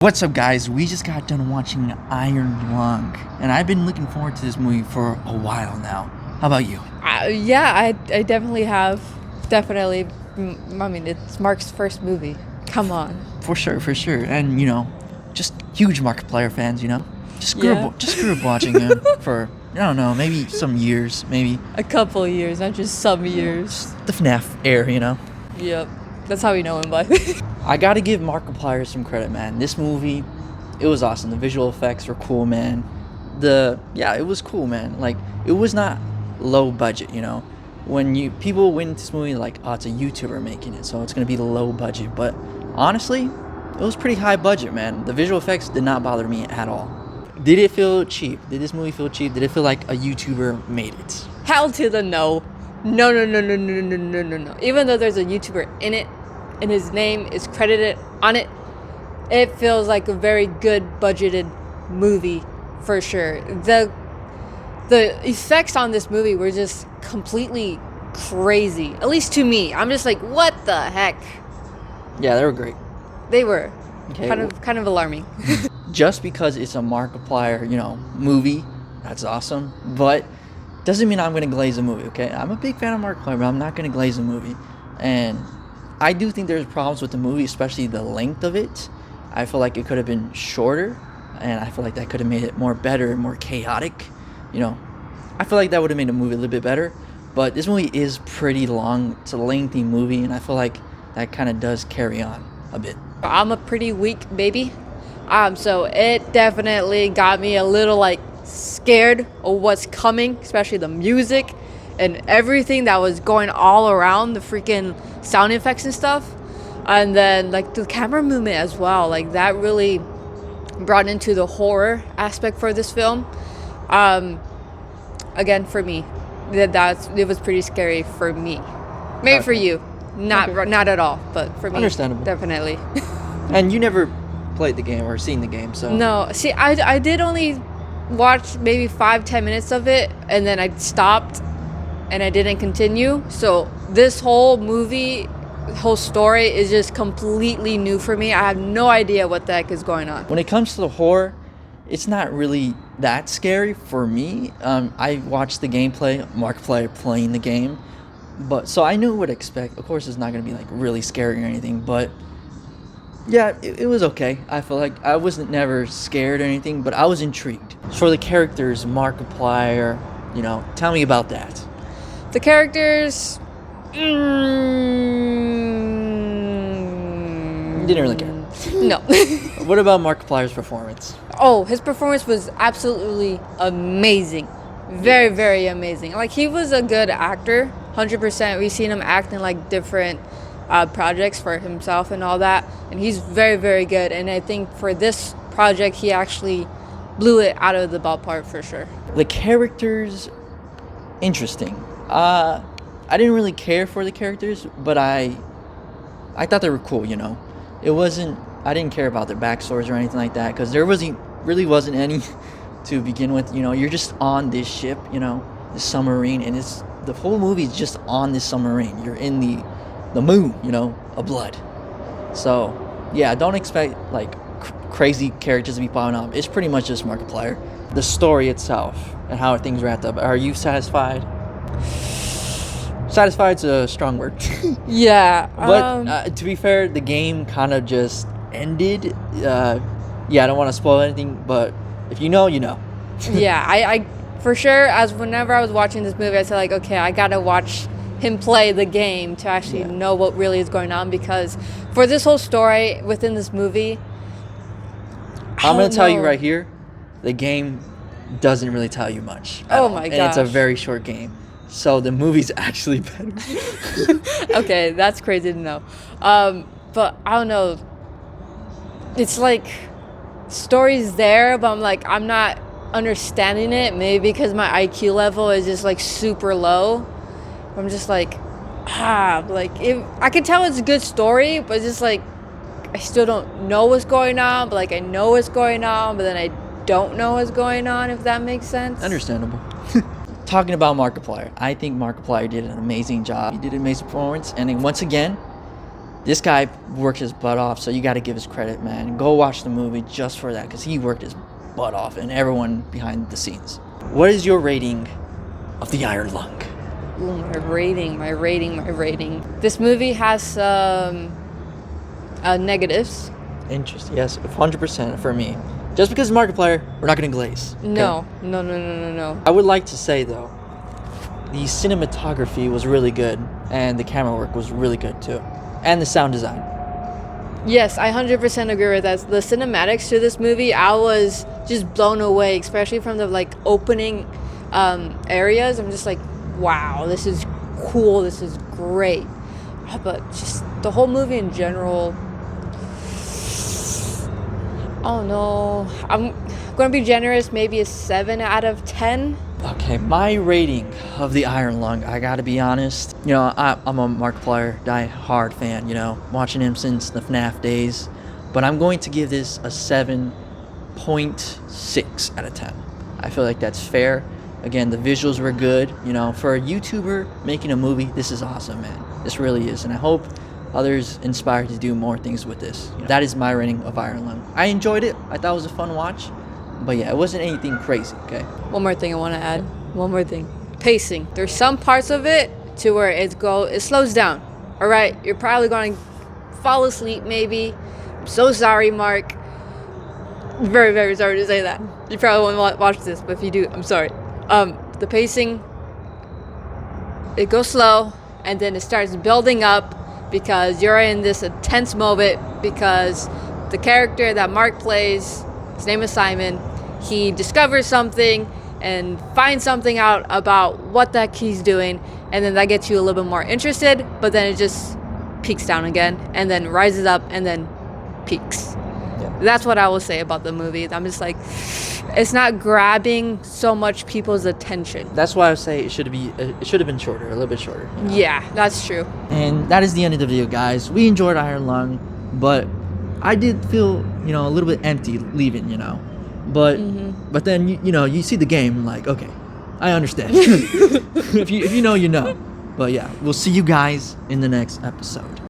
What's up, guys? We just got done watching Iron Lung, and I've been looking forward to this movie for a while now. How about you? Yeah, I definitely have. Definitely. I mean, it's Mark's first movie. Come on. For sure. And, just huge Markiplier fans, Just grew up watching him for, I don't know, maybe some years, maybe. A couple years, not just some years. The FNAF era. Yep. That's how we know him by. I gotta give Markiplier some credit, man. This movie, it was awesome. The visual effects were cool, man. It was cool, man. Like, it was not low budget, When people went into this movie like, oh, it's a YouTuber making it, so it's gonna be low budget. But honestly, it was pretty high budget, man. The visual effects did not bother me at all. Did it feel cheap? Did this movie feel cheap? Did it feel like a YouTuber made it? Hell to the no. No. Even though there's a YouTuber in it, and his name is credited on it, it feels like a very good budgeted movie for sure. The effects on this movie were just completely crazy, at least to me. I'm just like, what the heck? Yeah, they were great. They were Okay, kind of alarming. Just because it's a Markiplier, movie, that's awesome. But doesn't mean I'm gonna glaze a movie. Okay, I'm a big fan of Markiplier, but I'm not gonna glaze a movie. And I do think there's problems with the movie, especially the length of it. I feel like it could have been shorter, and I feel like that could have made it more better, more chaotic. I feel like that would have made the movie a little bit better. But this movie is pretty long. It's a lengthy movie, and I feel like that kind of does carry on a bit. I'm a pretty weak baby, so it definitely got me a little like scared of what's coming, especially the music and everything that was going all around, the freaking sound effects and stuff, and then like the camera movement as well. Like that really brought into the horror aspect for this film. Again, for me, it was pretty scary for me. Maybe Okay. for you, not at all, but for me, Understandable. definitely. And you never played the game or seen the game, so No, see, I did only watch maybe 5-10 minutes of it, and then I stopped, and I didn't continue. So this whole movie, whole story is just completely new for me. I have no idea what the heck is going on. when it comes to the horror, it's not really that scary for me. I watched the gameplay, Markiplier playing the game, but so I knew what to expect. Of course, it's not gonna be like really scary or anything, but yeah, it was okay. I feel like I wasn't never scared or anything, but I was intrigued. For the characters, Markiplier, tell me about that. The characters, Didn't really care. no. What about Markiplier's performance? Oh, his performance was absolutely amazing. Very, very amazing. Like, he was a good actor, 100%. We've seen him act in, like, different projects for himself and all that. And he's very, very good. And I think for this project, he actually blew it out of the ballpark for sure. The characters, interesting. I didn't really care for the characters, but I thought they were cool, It wasn't, I didn't care about their backstories or anything like that, because there really wasn't any to begin with. You're just on this ship, this submarine, and the whole movie is just on this submarine. You're in the moon, of blood. So, yeah, don't expect, like, crazy characters to be popping up. It's pretty much just Markiplier. The story itself and how things wrapped up. Are you satisfied? Satisfied's a strong word. Yeah. But to be fair, the game kind of just ended. I don't want to spoil anything, but if you know, you know. Yeah, I for sure, as whenever I was watching this movie, I said, like, okay, I gotta watch him play the game to actually know what really is going on, because for this whole story within this movie, I'm going to tell you know. right here, the game doesn't really tell you much. Oh all. my And it's a gosh. very short game. So the movie's actually better. Okay, that's crazy to know. But I don't know. It's like story's there, but I'm not understanding it. Maybe because my IQ level is just like super low. I'm just like, I can tell it's a good story, but it's just like I still don't know what's going on. But like I know what's going on, but then I don't know what's going on. If that makes sense. Understandable. Talking about Markiplier, I think Markiplier did an amazing job. He did an amazing performance, and then once again, This guy worked his butt off, so you got to give his credit, man. Go watch the movie just for that, because he worked his butt off, and everyone behind the scenes. What is your rating of The Iron Lung? Ooh, my rating. This movie has some negatives. Interesting. Yes, 100% for me. Just because it's Markiplier, we're not going to glaze. Okay? No. I would like to say, though, the cinematography was really good, and the camera work was really good, too. And the sound design. Yes, I 100% agree with that. The cinematics to this movie, I was just blown away, especially from the like opening areas. I'm just like, wow, this is cool. This is great. But just the whole movie in general, oh no, I'm gonna be generous. Maybe a 7 out of 10. Okay, my rating of The Iron Lung, I gotta be honest. You know, I'm a Markiplier die-hard fan, you know, watching him since the FNAF days. But I'm going to give this a 7.6 out of 10. I feel like that's fair. Again, the visuals were good. You know, for a YouTuber making a movie, this is awesome, man. This really is. And I hope others inspired to do more things with this. You know, that is my rating of Iron Lung. I enjoyed it. I thought it was a fun watch. But yeah, it wasn't anything crazy, okay? One more thing I want to add. One more thing. Pacing. There's some parts of it to where it slows down. All right, you're probably going to fall asleep maybe. I'm so sorry, Mark. Very, very sorry to say that. You probably won't watch this, but if you do, I'm sorry. The pacing, it goes slow, and then it starts building up because you're in this intense moment because the character that Mark plays, his name is Simon, he discovers something and finds something out about what the heck he's doing, and then that gets you a little bit more interested, but then it just peaks down again, and then rises up, and then peaks. Yeah. That's what I will say about the movie. I'm just like, it's not grabbing so much people's attention. That's why I say it should have been shorter, a little bit shorter. You know? Yeah, that's true. And that is the end of the video, guys. We enjoyed Iron Lung, but I did feel, you know, a little bit empty leaving, you know. But then you know, you see the game like, okay, I understand. if you know, you know. But yeah, we'll see you guys in the next episode.